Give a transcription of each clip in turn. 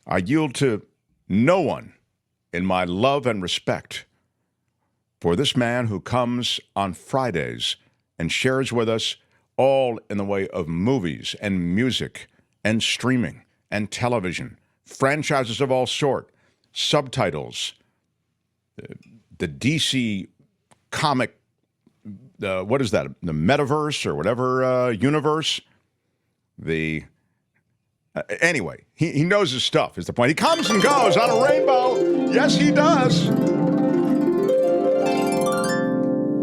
I yield to no one in my love and respect for this man who comes on Fridays and shares with us all in the way of movies and music and streaming and television, franchises of all sort, subtitles, the DC comic, what is that, the metaverse or whatever universe, anyway, he knows his stuff is the point. He comes and goes on a rainbow. Yes, he does.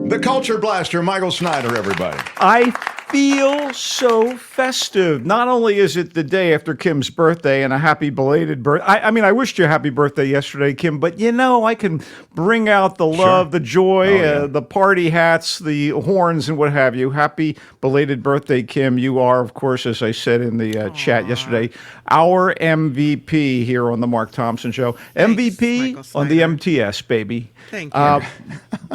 The Culture Blaster, Michael Snyder, everybody. I feel so festive. Not only is it the day after Kim's birthday and a happy belated birthday. I mean, I wished you a happy birthday yesterday, Kim, but I can bring out the love, the joy, the party hats, the horns, and what have you. Happy belated birthday, Kim. You are, of course, as I said in the chat yesterday, our MVP here on the Mark Thompson Show. Thanks, MVP on the MTS, baby. Thank you.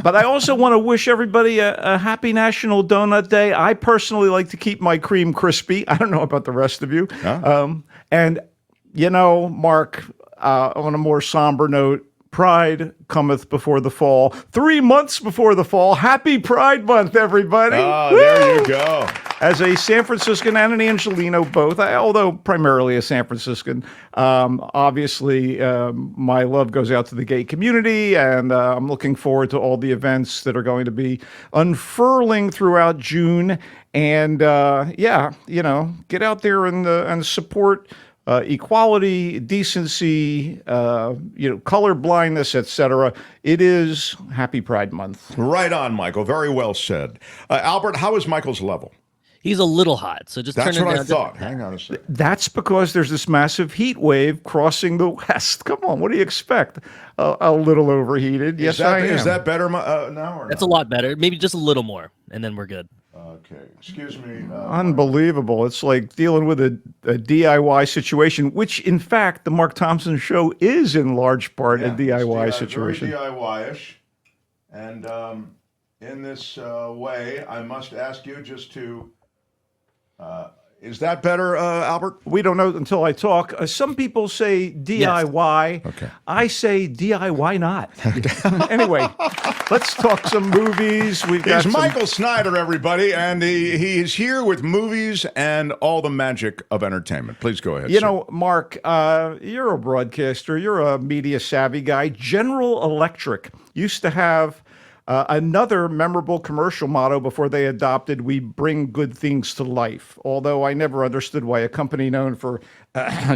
But I also want to wish everybody a happy National Donut Day. I personally like to keep my cream crispy. I don't know about the rest of you. Huh? And, Mark, on a more somber note, Pride cometh before the fall. 3 months before the fall. Happy Pride Month, everybody. Oh, there you go. As a San Franciscan and an Angelino both, although primarily a San Franciscan, obviously my love goes out to the gay community, and I'm looking forward to all the events that are going to be unfurling throughout June. And get out there and support equality, decency, color blindness, etc. It is Happy Pride Month. Right on, Michael. Very well said. Albert, how is Michael's level? He's a little hot, so just That's turn it what down. I thought. Hang on a second. That's because there's this massive heat wave crossing the west. Come on, what do you expect? A little overheated. Yes, I am. Is that better now or That's not? a lot better. Maybe just a little more, and then we're good. Okay. Excuse me. Unbelievable. It's like dealing with a DIY situation, which, in fact, the Mark Thompson Show is in large part a DIY situation. Very DIY-ish. And in this way, I must ask you just to... is that better, Albert? We don't know until I talk. Some people say DIY. Yes. Okay. I say DIY not. Anyway, let's talk some movies. He's Michael Snyder, everybody, and he is here with movies and all the magic of entertainment. Please go ahead. Sir. Mark, you're a broadcaster. You're a media savvy guy. General Electric used to have another memorable commercial motto before they adopted "We bring good things to life." Although I never understood why a company known for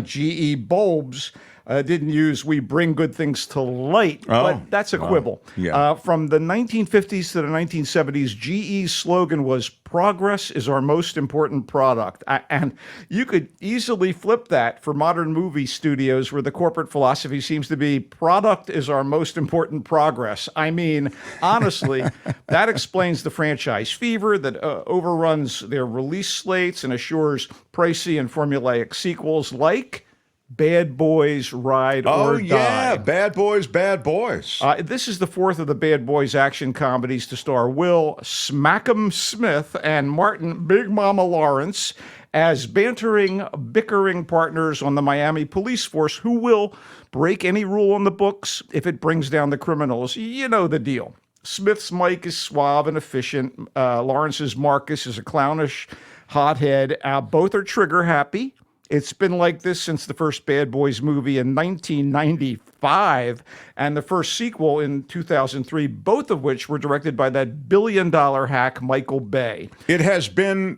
GE bulbs didn't use "We bring good things to light," but that's a quibble. Yeah. From the 1950s to the 1970s, GE's slogan was "Progress is our most important product." And you could easily flip that for modern movie studios, where the corporate philosophy seems to be "Product is our most important progress." I mean, honestly, that explains the franchise fever that overruns their release slates and assures pricey and formulaic sequels like Bad Boys Ride or Die. Oh, yeah, Bad Boys, Bad Boys. This is the fourth of the Bad Boys action comedies to star Will Smack'em Smith and Martin Big Mama Lawrence as bantering, bickering partners on the Miami police force who will break any rule on the books if it brings down the criminals. You know the deal. Smith's Mike is suave and efficient. Lawrence's Marcus is a clownish hothead. Both are trigger happy. It's been like this since the first Bad Boys movie in 1995 and the first sequel in 2003, both of which were directed by that billion-dollar hack Michael Bay. It has been,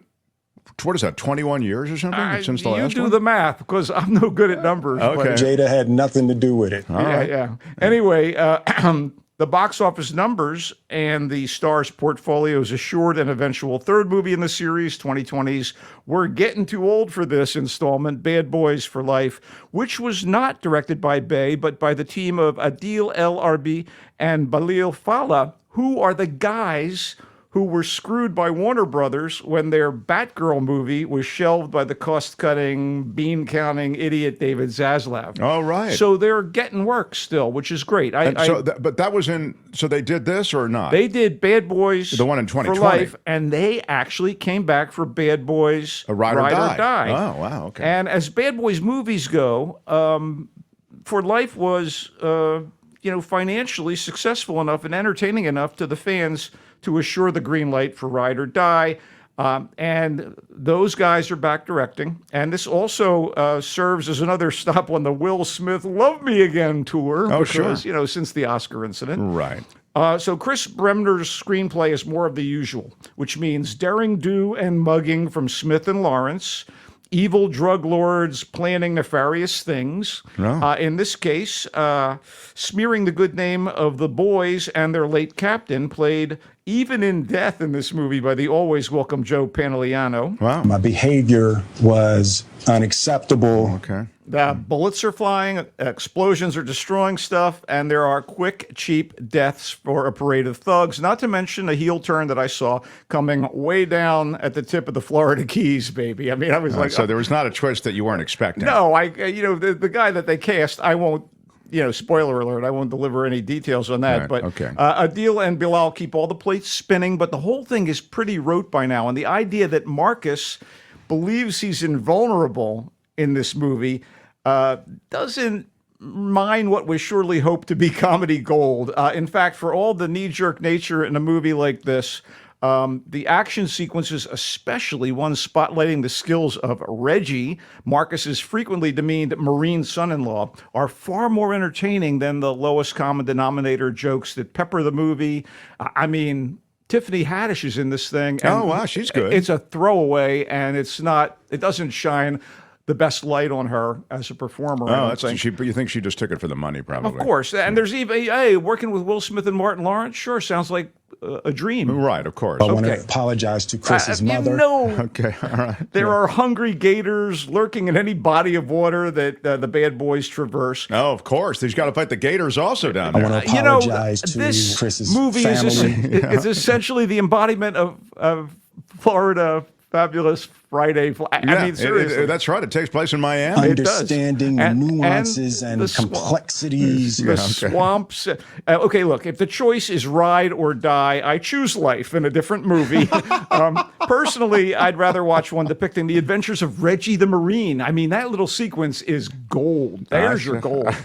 what is that, 21 years or something since the last one? You do the math, because I'm no good at numbers. Okay. Jada had nothing to do with it. Yeah. Anyway, the box office numbers and the star's portfolio's assured an eventual third movie in the series, 2020's We're Getting Too Old for This installment, Bad Boys for Life, which was not directed by Bay, but by the team of Adil El Arbi and Balil Fala, who are the guys who were screwed by Warner Brothers when their Batgirl movie was shelved by the cost-cutting, bean-counting idiot David Zaslav. Oh, right. So they're getting work still, which is great. But that was in. So they did this or not? They did Bad Boys, the one in for 2020, Life, and they actually came back for Bad Boys, A Ride or Die. Oh, wow. Okay. And as Bad Boys movies go, For Life was, financially successful enough and entertaining enough to the fans to assure the green light for Ride or Die. And those guys are back directing. And this also serves as another stop on the Will Smith Love Me Again tour. Oh, because, sure. Since the Oscar incident. Right. So Chris Bremner's screenplay is more of the usual, which means daring do and mugging from Smith and Lawrence, evil drug lords planning nefarious things. No. In this case, smearing the good name of the boys and their late captain, played even in death in this movie by the always welcome Joe Pantoliano. Wow. My behavior was unacceptable. Okay. Bullets are flying, explosions are destroying stuff, and there are quick, cheap deaths for a parade of thugs, not to mention a heel turn that I saw coming way down at the tip of the Florida Keys, baby. I mean, I was like... So there was not a twist that you weren't expecting. No, the guy that they cast, I won't... spoiler alert, I won't deliver any details on that. Right, but okay. Adil and Bilal keep all the plates spinning, but the whole thing is pretty rote by now. And the idea that Marcus believes he's invulnerable in this movie doesn't mind what was surely hoped to be comedy gold. In fact, for all the knee-jerk nature in a movie like this, the action sequences, especially one spotlighting the skills of Reggie, Marcus's frequently demeaned Marine son-in-law, are far more entertaining than the lowest common denominator jokes that pepper the movie. I mean, Tiffany Haddish is in this thing. Oh, wow, she's good. It's a throwaway, and it doesn't shine the best light on her as a performer. But you think she just took it for the money, probably? Of course. And there's even, working with Will Smith and Martin Lawrence, sure, sounds like a dream. Right, of course. I want to apologize to Chris's mother. Okay, all right. There are hungry gators lurking in any body of water that the bad boys traverse. Oh, of course. He's got to fight the gators also down there. I want to apologize to this Chris's movie family. is essentially the embodiment of Florida Fabulous Friday. I mean, seriously. That's right. It takes place in Miami. Understanding the nuances and the complexities. The swamps. Okay, look, if the choice is ride or die, I choose life in a different movie. Personally, I'd rather watch one depicting the adventures of Reggie the Marine. I mean, that little sequence is gold. There's your gold.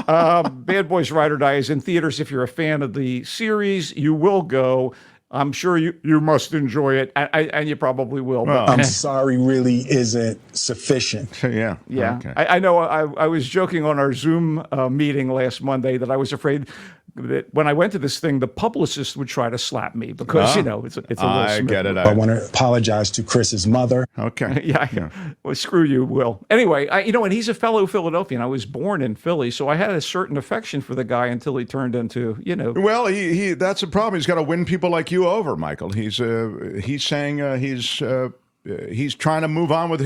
Bad Boys Ride or Die is in theaters. If you're a fan of the series, you will go. I'm sure you must enjoy it, and you probably will. But I'm sorry really isn't sufficient. Yeah. Yeah. Okay. I know I was joking on our Zoom meeting last Monday that I was afraid that when I went to this thing, the publicist would try to slap me because, it's a Will Smith. I get it. I want to apologize to Chris's mother. Okay. Yeah. Well, screw you, Will. Anyway, and he's a fellow Philadelphian. I was born in Philly, so I had a certain affection for the guy until he turned into, Well, he that's a problem. He's got to win people like you over, Michael. He's saying he's trying to move on with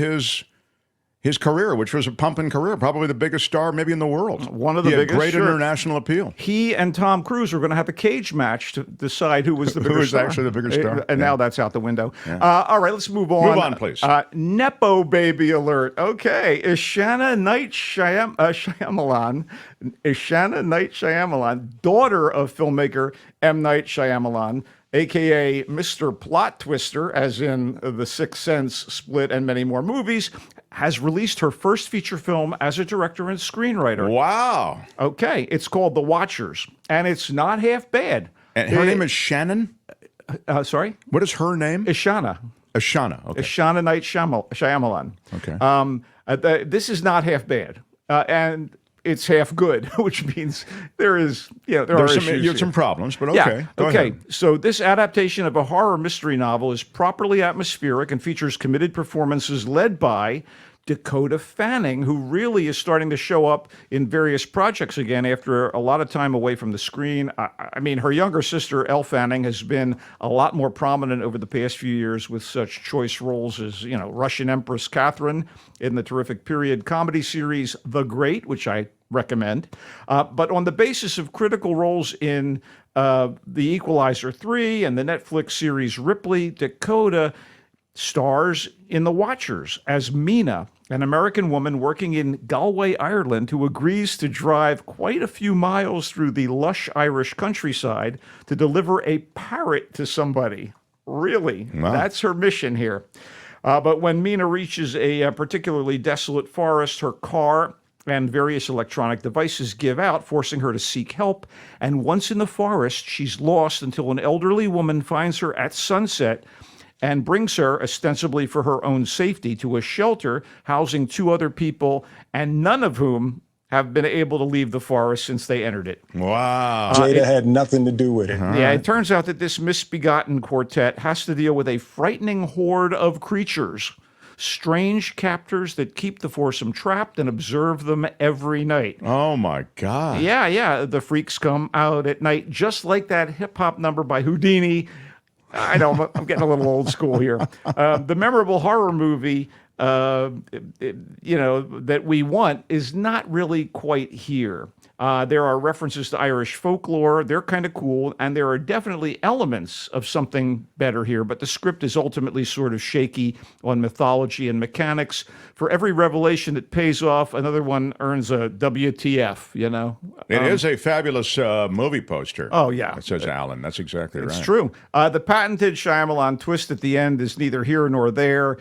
his career, which was a pumping career, probably the biggest star maybe in the world. One of the biggest. Great international appeal. He and Tom Cruise were going to have a cage match to decide who was the bigger star. Who was actually the bigger star. And now that's out the window. Yeah. All right, let's move on. Move on, please. Nepo baby alert. Okay, Ishana Night Shyamalan. Ishana Night Shyamalan, daughter of filmmaker M. Night Shyamalan, a.k.a. Mr. Plot Twister, as in The Sixth Sense, Split, and many more movies, has released her first feature film as a director and screenwriter. Wow. Okay, it's called The Watchers, and it's not half bad. And her name is Shannon? Sorry? What is her name? Ishana. Ashana. Okay. Ishana Night Shyamalan. Okay. This is not half bad. And it's half good, which means there's some problems, but okay. Go ahead. So this adaptation of a horror mystery novel is properly atmospheric and features committed performances led by Dakota Fanning, who really is starting to show up in various projects again after a lot of time away from the screen. I mean, her younger sister, Elle Fanning, has been a lot more prominent over the past few years with such choice roles as, Russian Empress Catherine in the terrific period comedy series The Great, which I recommend. But on the basis of critical roles in The Equalizer 3 and the Netflix series Ripley, Dakota stars in The Watchers as Mina, an American woman working in Galway, Ireland, who agrees to drive quite a few miles through the lush Irish countryside to deliver a parrot to somebody. Really? Wow. That's her mission here. But when Mina reaches a particularly desolate forest, her car and various electronic devices give out, forcing her to seek help. And once in the forest, she's lost until an elderly woman finds her at sunset and brings her, ostensibly for her own safety, to a shelter housing 2 other people, and none of whom have been able to leave the forest since they entered it. Wow. Jada had nothing to do with it. Yeah, it turns out that this misbegotten quartet has to deal with a frightening horde of creatures, strange captors that keep the foursome trapped and observe them every night. Oh, my God. Yeah. The freaks come out at night, just like that hip-hop number by Houdini. I know, I'm getting a little old school here. The memorable horror movie, that we want is not really quite here. There are references to Irish folklore. They're kind of cool, and there are definitely elements of something better here, but the script is ultimately sort of shaky on mythology and mechanics. For every revelation that pays off, another one earns a WTF, It is a fabulous movie poster. Oh, yeah. It says Alan. That's exactly right. It's true. The patented Shyamalan twist at the end is neither here nor there.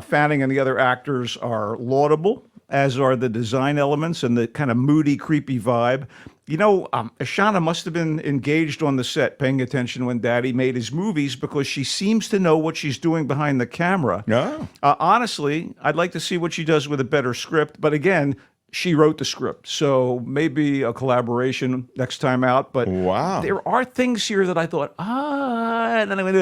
Fanning and the other actors are laudable, as are the design elements and the kind of moody, creepy vibe. Ashana must have been engaged on the set, paying attention when Daddy made his movies, because she seems to know what she's doing behind the camera. Yeah. Honestly, I'd like to see what she does with a better script. But again, she wrote the script, so maybe a collaboration next time out. But wow, there are things here that I thought, and then I went,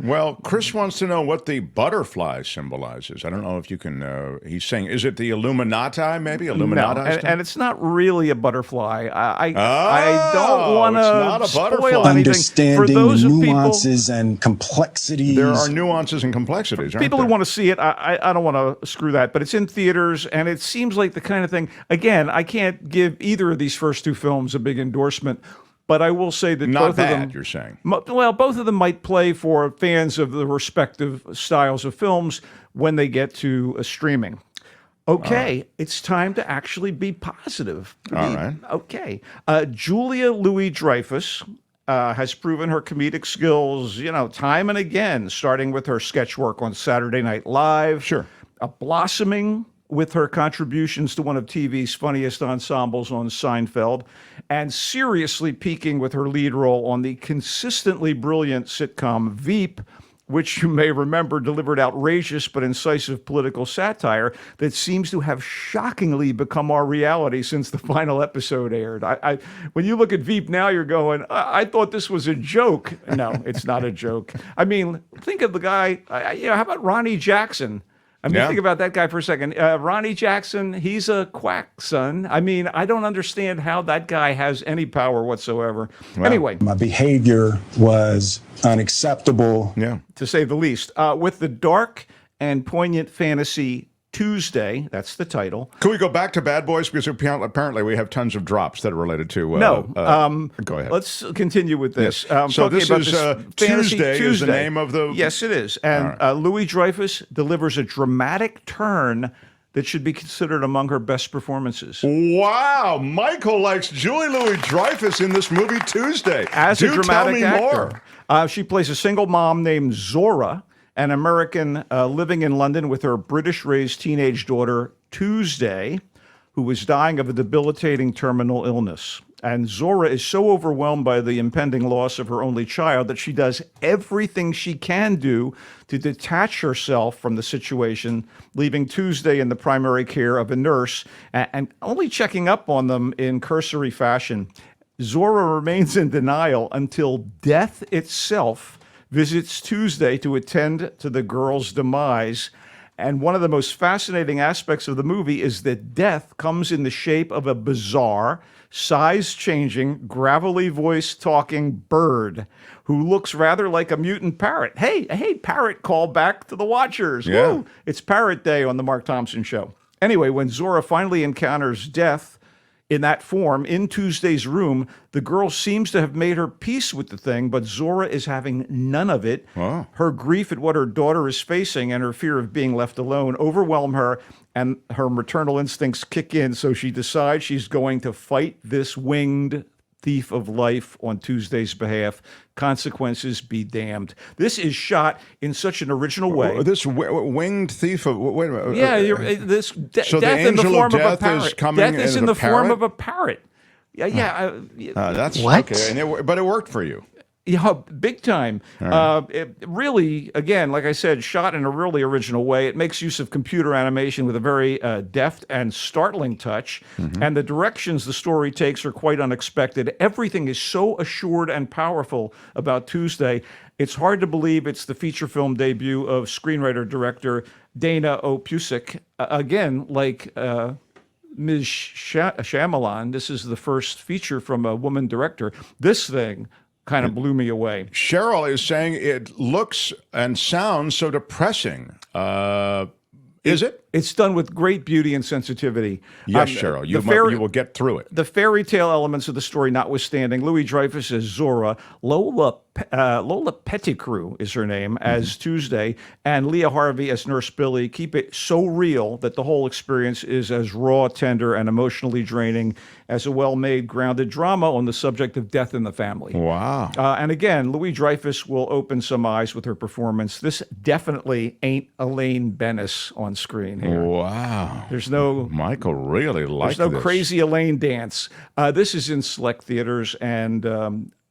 Well, Chris wants to know what the butterfly symbolizes. I don't know if you can, he's saying, is it the Illuminati, maybe? Illuminati? No, and it's not really a butterfly. I don't want to spoil anything. Understanding For those the of nuances and complexities. There are nuances and complexities, aren't people there? who want to see it, I don't want to screw that, but it's in theaters, and it seems like the kind of thing, again, I can't give either of these first 2 films a big endorsement, but I will say that not both bad, of them, you're saying. Well, both of them might play for fans of the respective styles of films when they get to streaming. Okay, it's time to actually be positive. All right. Okay. Julia Louis-Dreyfus has proven her comedic skills, time and again, starting with her sketch work on Saturday Night Live. Sure. Blossoming with her contributions to one of TV's funniest ensembles on Seinfeld, and seriously peaking with her lead role on the consistently brilliant sitcom Veep, which you may remember delivered outrageous but incisive political satire that seems to have shockingly become our reality since the final episode aired. When you look at Veep now, you're going, I thought this was a joke. No, it's not a joke. I mean, think of the guy, how about Ronnie Jackson? Think about that guy for a second. Ronnie Jackson, he's a quack, son. I don't understand how that guy has any power whatsoever. Wow. Anyway. My behavior was unacceptable. Yeah. To say the least. With the dark and poignant fantasy Tuesday, that's the title. Could we go back to Bad Boys? Because apparently we have tons of drops that are related to... No. Go ahead. Let's continue with this. Yes. So this is Tuesday is the name of the... Yes, it is. And right. Louis-Dreyfus delivers a dramatic turn that should be considered among her best performances. Wow. Michael likes Julie Louis-Dreyfus in this movie Tuesday. As a dramatic actor. More. She plays a single mom named Zora, an American living in London with her British-raised teenage daughter, Tuesday, who was dying of a debilitating terminal illness. And Zora is so overwhelmed by the impending loss of her only child that she does everything she can do to detach herself from the situation, leaving Tuesday in the primary care of a nurse and only checking up on them in cursory fashion. Zora remains in denial until death itself visits Tuesday to attend to the girl's demise. And one of the most fascinating aspects of the movie is that death comes in the shape of a bizarre, size-changing, gravelly voice-talking bird who looks rather like a mutant parrot. Hey, parrot, call back to the watchers. Yeah. Woo! It's Parrot Day on the Mark Thompson Show. Anyway, when Zora finally encounters death in that form in Tuesday's room, the girl seems to have made her peace with the thing, but Zora is having none of it. Wow. Her grief at what her daughter is facing and her fear of being left alone overwhelm her, and her maternal instincts kick in, so she decides she's going to fight this winged thief of life on Tuesday's behalf. Consequences be damned. This is shot in such an original way. This winged thief of wait a minute. Yeah, so death the in the angel form of of a death parrot. is coming Death is as in a the form parrot? of a parrot. Yeah. That's What? okay, but it worked for you. Yeah, big time. It really, again, like I said, shot in a really original way. It makes use of computer animation with a very deft and startling touch. And the directions the story takes are quite unexpected. Everything is so assured and powerful about Tuesday. It's hard to believe it's the feature film debut of screenwriter-director Dana Opusik. Again, like Ms. Shyamalan, this is the first feature from a woman director. This thing kind of blew me away. Cheryl is saying it looks and sounds so depressing. Is it? It's done with great beauty and sensitivity. Yes, Cheryl. You will get through it. The fairy tale elements of the story notwithstanding, Louis Dreyfus as Zora, Lola Pettigrew is her name as Tuesday, and Leah Harvey as Nurse Billy keep it so real that the whole experience is as raw, tender, and emotionally draining as a well-made, grounded drama on the subject of death in the family. Wow. And again, Louis Dreyfus will open some eyes with her performance. This definitely ain't Elaine Bennis on screen here. Wow. There's no Michael really liked there's no this. crazy Elaine dance. This is in select theaters, and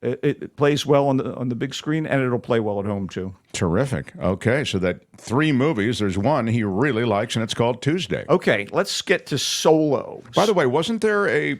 it plays well on the big screen, and it'll play well at home too. Terrific. Okay, so that 3 movies, there's one he really likes, and it's called Tuesday. Okay, let's get to Solo. By the way, wasn't there a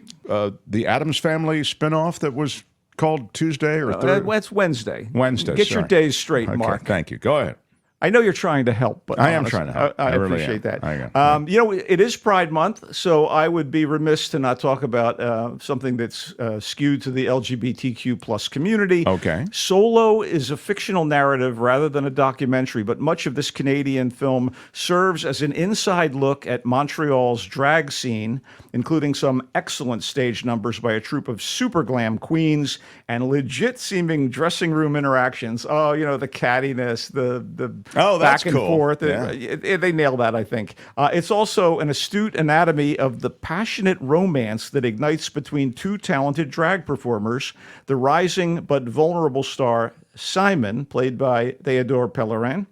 the Addams Family spinoff that was called Tuesday or Thursday? It's Wednesday. Wednesday, Get your sorry. days straight, Okay, Mark. thank you. Go ahead. I know you're trying to help, but I am honestly, trying to help. I I really appreciate am. that. I am. You know, it is Pride Month, so I would be remiss to not talk about something that's skewed to the LGBTQ plus community. Okay. Solo is a fictional narrative rather than a documentary, but much of this Canadian film serves as an inside look at Montreal's drag scene, including some excellent stage numbers by a troupe of super glam queens and legit-seeming dressing room interactions. Oh, you know, the cattiness, the Oh, that's back and cool. forth. Yeah. They nail that, I think. It's also an astute anatomy of the passionate romance that ignites between 2 talented drag performers, the rising but vulnerable star Simon, played by Théodore Pellerin,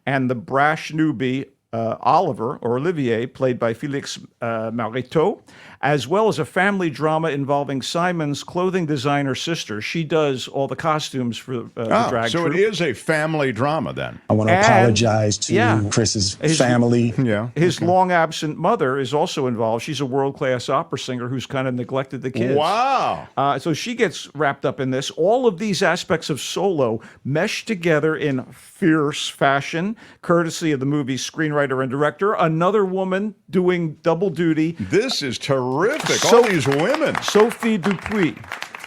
and the brash newbie Olivier, played by Félix Mariteau, as well as a family drama involving Simon's clothing designer sister. She does all the costumes for the drag so troupe. it is a family drama then. I want to And- apologize to yeah. Chris's His- family. Yeah. His long absent mother is also involved. She's a world-class opera singer who's kind of neglected the kids. Wow. So she gets wrapped up in this. All of these aspects of Solo mesh together in fierce fashion, courtesy of the movie's screenwriter and director. Another woman doing double duty, This is terrific. So- All these women. Sophie Dupuis.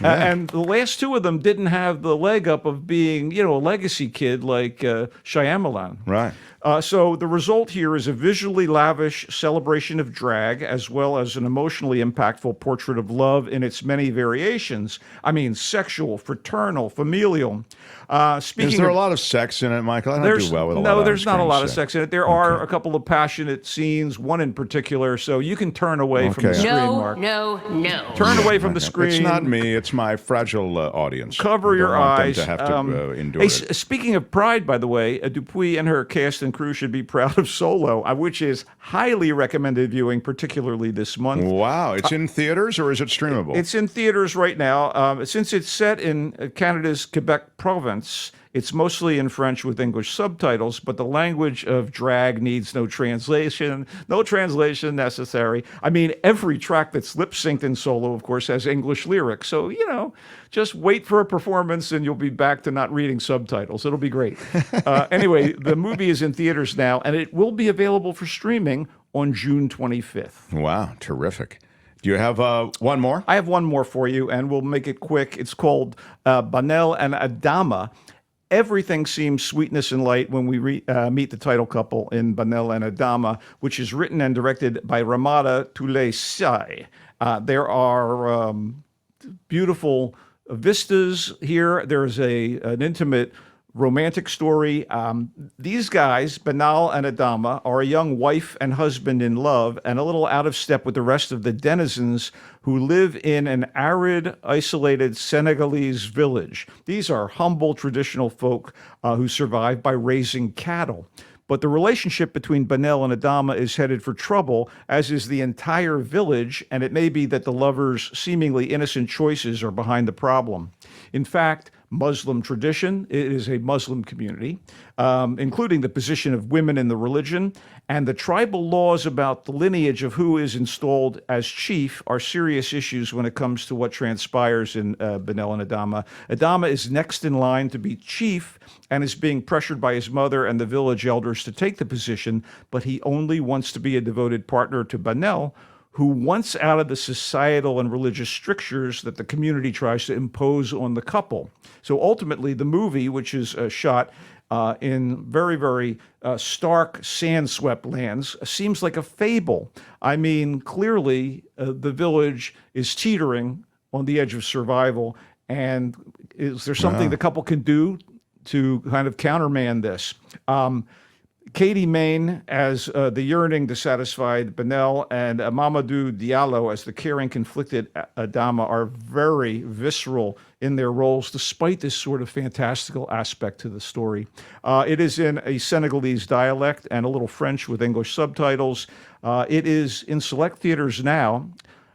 And the last 2 of them didn't have the leg up of being, you know, a legacy kid like Shyamalan. Right. So the result here is a visually lavish celebration of drag, as well as an emotionally impactful portrait of love in its many variations. I mean, sexual, fraternal, familial. Speaking Is there of, a lot of sex in it, Michael? I don't do well with a lot no, of there's not a on-screen lot of sex in it. There are a couple of passionate scenes, one in particular, so you can turn away from the Okay. screen, No, Mark. no, no. Turn away from the screen. It's not me. It's my fragile audience. Cover I your don't want them eyes. to have to endure Hey, it. speaking of Pride, by the way, Dupuis and her cast and crew should be proud of Solo, which is highly recommended viewing, particularly this month. Wow. It's in theaters or is it streamable? It's in theaters right now. Since it's set in Canada's Quebec province, It's mostly in French with English subtitles, but the language of drag needs no translation necessary. I mean, every track that's lip synced in solo, of course, has English lyrics. So, just wait for a performance and you'll be back to not reading subtitles. It'll be great. Anyway, the movie is in theaters now, and it will be available for streaming on June 25th. Wow, terrific. Do you have one more? I have one more for you, and we'll make it quick. It's called BANEL and Adama. Everything seems sweetness and light when we meet the title couple in BANEL and Adama, which is written and directed by Ramada Toulesai. There are beautiful vistas here. There's an intimate romantic story. These guys, Banal and Adama, are a young wife and husband in love and a little out of step with the rest of the denizens who live in an arid, isolated Senegalese village. These are humble, traditional folk who survive by raising cattle. But the relationship between Banel and Adama is headed for trouble, as is the entire village, and it may be that the lovers' seemingly innocent choices are behind the problem. In fact, Muslim tradition, it is a Muslim community, including the position of women in the religion, and the tribal laws about the lineage of who is installed as chief are serious issues when it comes to what transpires in Banel and Adama. Adama is next in line to be chief and is being pressured by his mother and the village elders to take the position, but he only wants to be a devoted partner to Banel, who wants out of the societal and religious strictures that the community tries to impose on the couple. So ultimately, the movie, which is shot in very, very stark, sand-swept lands, seems like a fable. I mean, clearly, the village is teetering on the edge of survival, and is there something the couple can do to kind of countermand this? Katie Main as the yearning, dissatisfied Banel, and Mamadou Diallo as the caring, conflicted Adama are very visceral in their roles, despite this sort of fantastical aspect to the story. It is in a Senegalese dialect and a little French with English subtitles. It is in select theaters now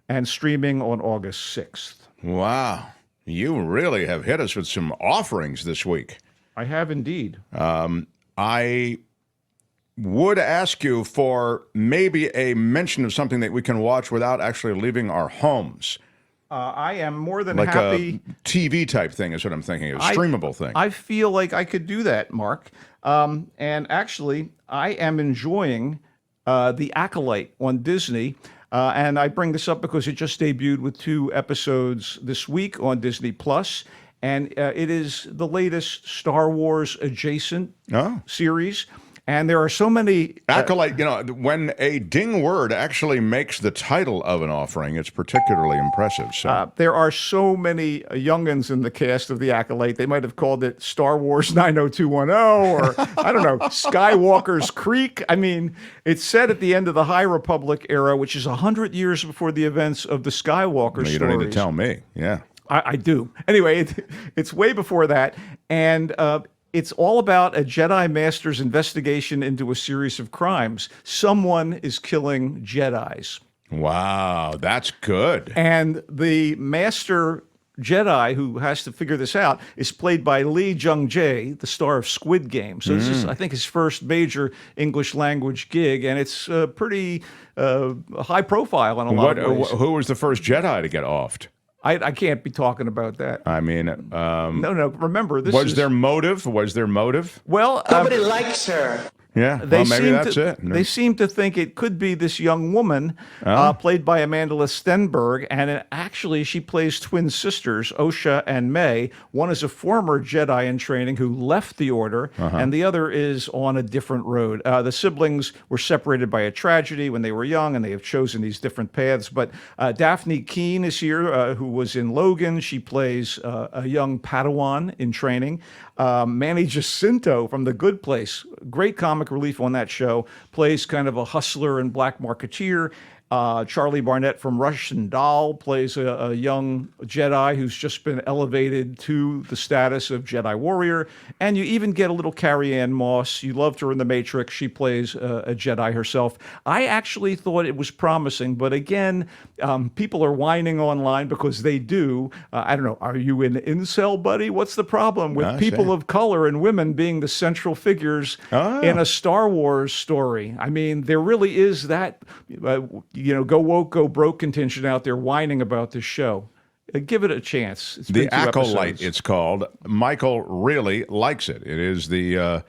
and streaming on August 6th. Wow. You really have hit us with some offerings this week. I have indeed. I would ask you for maybe a mention of something that we can watch without actually leaving our homes. I am more than Like happy. a TV type thing is what I'm thinking, a streamable thing. I feel like I could do that, Mark. And actually, I am enjoying The Acolyte on Disney. And I bring this up because it just debuted with 2 episodes this week on Disney Plus. And it is the latest Star Wars adjacent series. And there are so many... Acolyte, when a ding word actually makes the title of an offering, it's particularly impressive. So. There are so many youngins in the cast of The Acolyte. They might have called it Star Wars 90210 or, I don't know, Skywalker's Creek. I mean, it's set at the end of the High Republic era, which is 100 years before the events of the Skywalker stories. You don't need to tell me, yeah. I do. Anyway, it's way before that. And... it's all about a Jedi Master's investigation into a series of crimes. Someone is killing Jedis. Wow, that's good. And the Master Jedi who has to figure this out is played by Lee Jung-jae, the star of Squid Game. So this is, I think, his first major English language gig, and it's pretty high profile in a lot of ways. Who was the first Jedi to get offed? I can't be talking about that. I mean, No. Remember, this was there motive? Was there motive? Well, nobody likes her. Yeah, well, maybe that's it. They seem to think it could be this young woman, played by Amanda Stenberg, and actually she plays twin sisters, Osha and May. One is a former Jedi in training who left the Order, and the other is on a different road. The siblings were separated by a tragedy when they were young, and they have chosen these different paths. But Daphne Keane is here, who was in Logan. She plays a young Padawan in training. Manny Jacinto from The Good Place, great comic relief on that show, plays kind of a hustler and black marketeer. Charlie Barnett from Russian Doll plays a young Jedi who's just been elevated to the status of Jedi warrior. And you even get a little Carrie-Anne Moss. You loved her in The Matrix. She plays a Jedi herself. I actually thought it was promising, but again, people are whining online because they do. I don't know, are you an incel, buddy? What's the problem with people of color and women being the central figures in a Star Wars story? I mean, there really is that... go woke, go broke contingent out there whining about this show. Give it a chance. It's The been 2 Acolyte, episodes. it's called. Michael really likes it. It is the...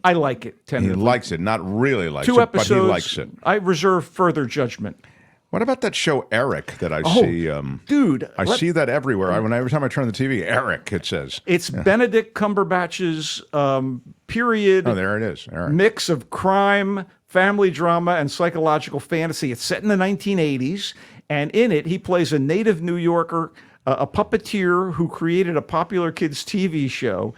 I like it. he Tentatively. likes it, not really likes 2 it, episodes. but he likes it. I reserve further judgment. What about that show Eric that I see? Dude, I see that everywhere. Every time I turn the TV, Eric, it says. It's Benedict Cumberbatch's period Oh, there it is. Eric. mix of crime, family drama, and psychological fantasy. It's set in the 1980s, and in it, he plays a native New Yorker, a puppeteer who created a popular kids' TV show,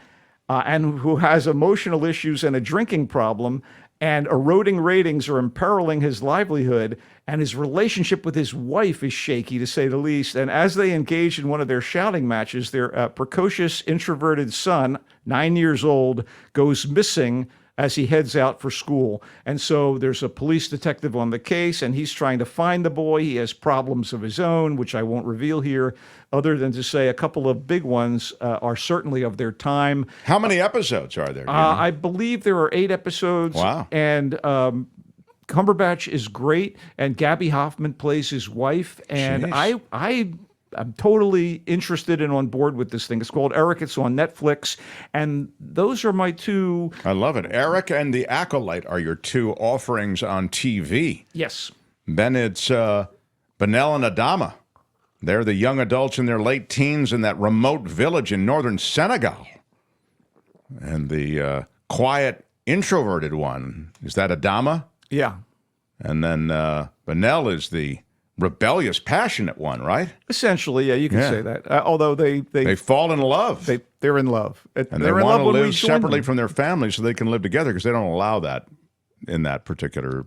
and who has emotional issues and a drinking problem, and eroding ratings are imperiling his livelihood, and his relationship with his wife is shaky, to say the least. And as they engage in one of their shouting matches, their precocious, introverted son, 9 years old, goes missing as he heads out for school. And so there's a police detective on the case, and he's trying to find the boy. He has problems of his own, which I won't reveal here, other than to say a couple of big ones are certainly of their time. How many episodes are there? Do you know? I believe there are 8 episodes. Wow. And Cumberbatch is great, and Gabby Hoffman plays his wife. And Jeez. I'm totally interested and on board with this thing. It's called Eric. It's on Netflix. And those are my 2. I love it. Eric and The Acolyte are your 2 offerings on TV. Yes. Then it's BANEL and Adama. They're the young adults in their late teens in that remote village in northern Senegal. And the quiet, introverted one, is that Adama? Yeah. And then BANEL is the rebellious, passionate one, right? Essentially, yeah, you can say that. Although They fall in love. they're in love. and they They're in want love to when we live join separately them. from their families so they can live together because they don't allow that in that particular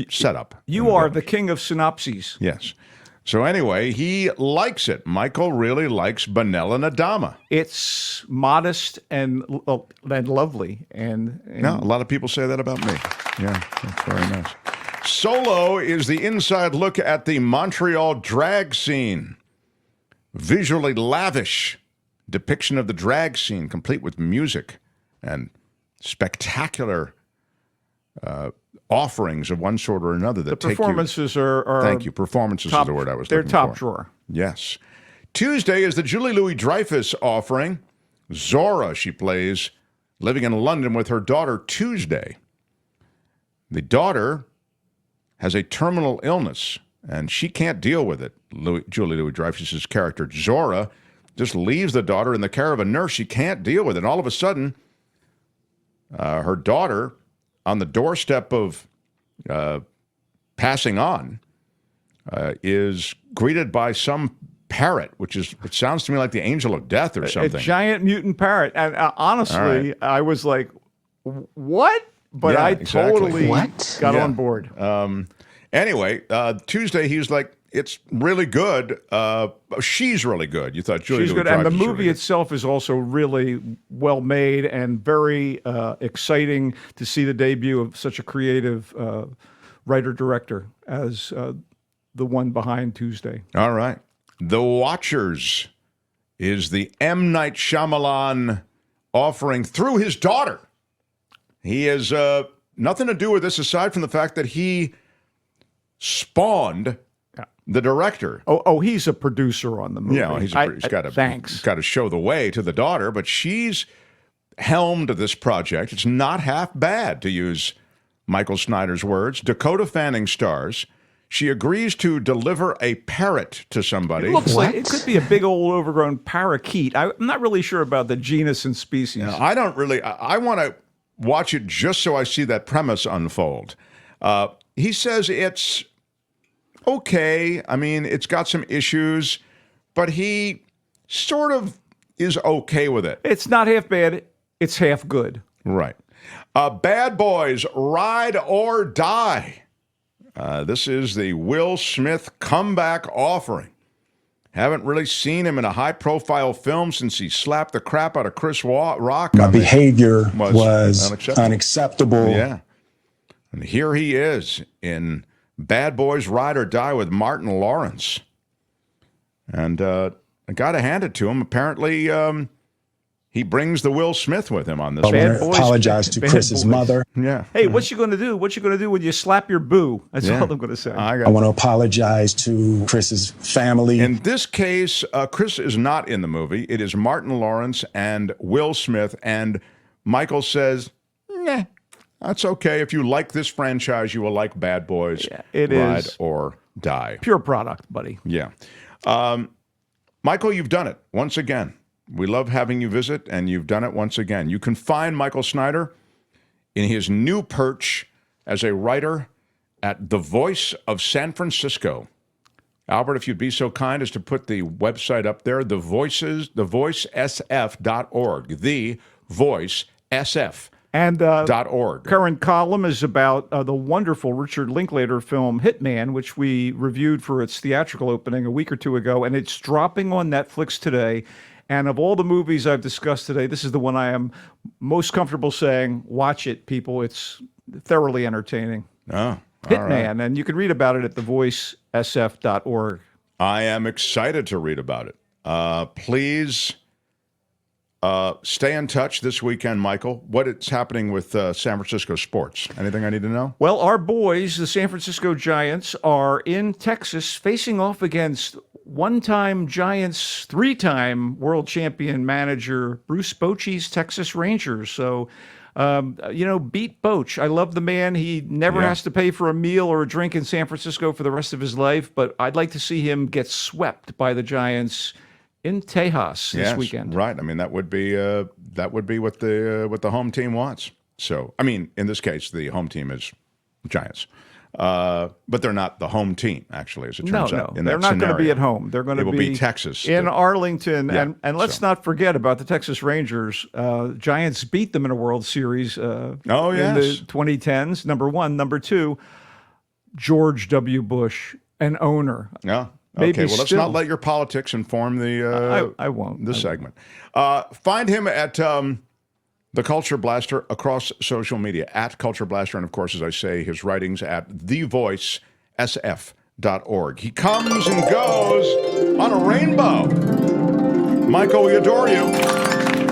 setup. You are the king of synopses. Yes. So anyway, he likes it. Michael really likes BANEL and Adama. It's modest and lovely. And No, a lot of people say that about me. Yeah, that's very nice. Solo is the inside look at the Montreal drag scene. Visually lavish depiction of the drag scene, complete with music and spectacular offerings of one sort or another that the take performances you. are Thank you. Performances top, is the word I was they're looking top for. drawer. Yes. Tuesday is the Julie Louis-Dreyfus offering. Zora, she plays, living in London with her daughter Tuesday. The daughter has a terminal illness, and she can't deal with it. Julie Louis-Dreyfus's character, Zora, just leaves the daughter in the care of a nurse. She can't deal with it. And all of a sudden, her daughter, on the doorstep of passing on, is greeted by some parrot, it sounds to me like the angel of death or something. A giant mutant parrot. And honestly, I was like, what? But Yeah, I exactly. totally got on board. Anyway, Tuesday, he's like, it's really good. She's really good. You thought Julie She's good. And the Louis-Dreyfus was movie really good. itself is also really well made and very exciting to see the debut of such a creative writer-director as the one behind Tuesday. All right. The Watchers is the M. Night Shyamalan offering through his daughter. He has nothing to do with this aside from the fact that he spawned the director. Oh, he's a producer on the movie. Yeah, he's got to show the way to the daughter, but she's helmed this project. It's not half bad, to use Michael Snyder's words. Dakota Fanning stars. She agrees to deliver a parrot to somebody. It looks like it could be a big old overgrown parakeet. I'm not really sure about the genus and species. I don't really. I want to watch it just so I see that premise unfold. He says it's okay. I mean, it's got some issues, but he sort of is okay with it. It's not half bad. It's half good. Right. Bad Boys, Ride or Die. This is the Will Smith comeback offering. Haven't really seen him in a high-profile film since he slapped the crap out of Chris Rock. My behavior was unacceptable. unacceptable. Yeah. And here he is in Bad Boys Ride or Die with Martin Lawrence. And I got to hand it to him. Apparently, he brings the Will Smith with him on this I one. want to apologize to Chris's mother. Yeah. Hey, what you going to do? What you going to do when you slap your boo? That's all I'm going to say. I want to apologize to Chris's family. In this case, Chris is not in the movie. It is Martin Lawrence and Will Smith. And Michael says, nah, that's okay. If you like this franchise, you will like Bad Boys Ride or Die. Pure product, buddy. Yeah. Michael, you've done it once again. We love having you visit, and you've done it once again. You can find Michael Snyder in his new perch as a writer at The Voice of San Francisco. Albert, if you'd be so kind as to put the website up there, thevoicesf.org, thevoicesf.org. And current column is about the wonderful Richard Linklater film Hitman, which we reviewed for its theatrical opening a week or two ago, and it's dropping on Netflix today. And of all the movies I've discussed today, this is the one I am most comfortable saying, watch it, people. It's thoroughly entertaining. Oh, Hitman, right. and you can read about it at thevoicesf.org. I am excited to read about it. Please stay in touch this weekend, Michael. What is happening with San Francisco sports? Anything I need to know? Well, our boys, the San Francisco Giants, are in Texas facing off against one-time Giants, three-time world champion manager Bruce Bochy's Texas Rangers. So, beat Boch. I love the man. He never has to pay for a meal or a drink in San Francisco for the rest of his life, but I'd like to see him get swept by the Giants in Tejas this weekend. Right. I mean, that would be what the home team wants. So, I mean, in this case, the home team is Giants. But they're not the home team, actually, as it turns out. No, they're not going to be at home. They're going to be Texas. In Arlington. Yeah, and let's not forget about the Texas Rangers. Giants beat them in a World Series in the 2010s, number one. Number two, George W. Bush, an owner. Yeah. Maybe Okay, well, let's not let your politics inform the I won't. segment. Find him at The Culture Blaster across social media, at Culture Blaster, and of course, as I say, his writings at thevoicesf.org. He comes and goes on a rainbow. Michael, we adore you.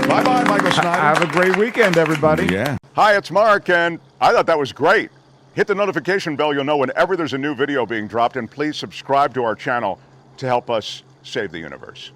Bye-bye, Michael Snyder. Have a great weekend, everybody. Yeah. Hi, it's Mark, and I thought that was great. Hit the notification bell. You'll know whenever there's a new video being dropped, and please subscribe to our channel to help us save the universe.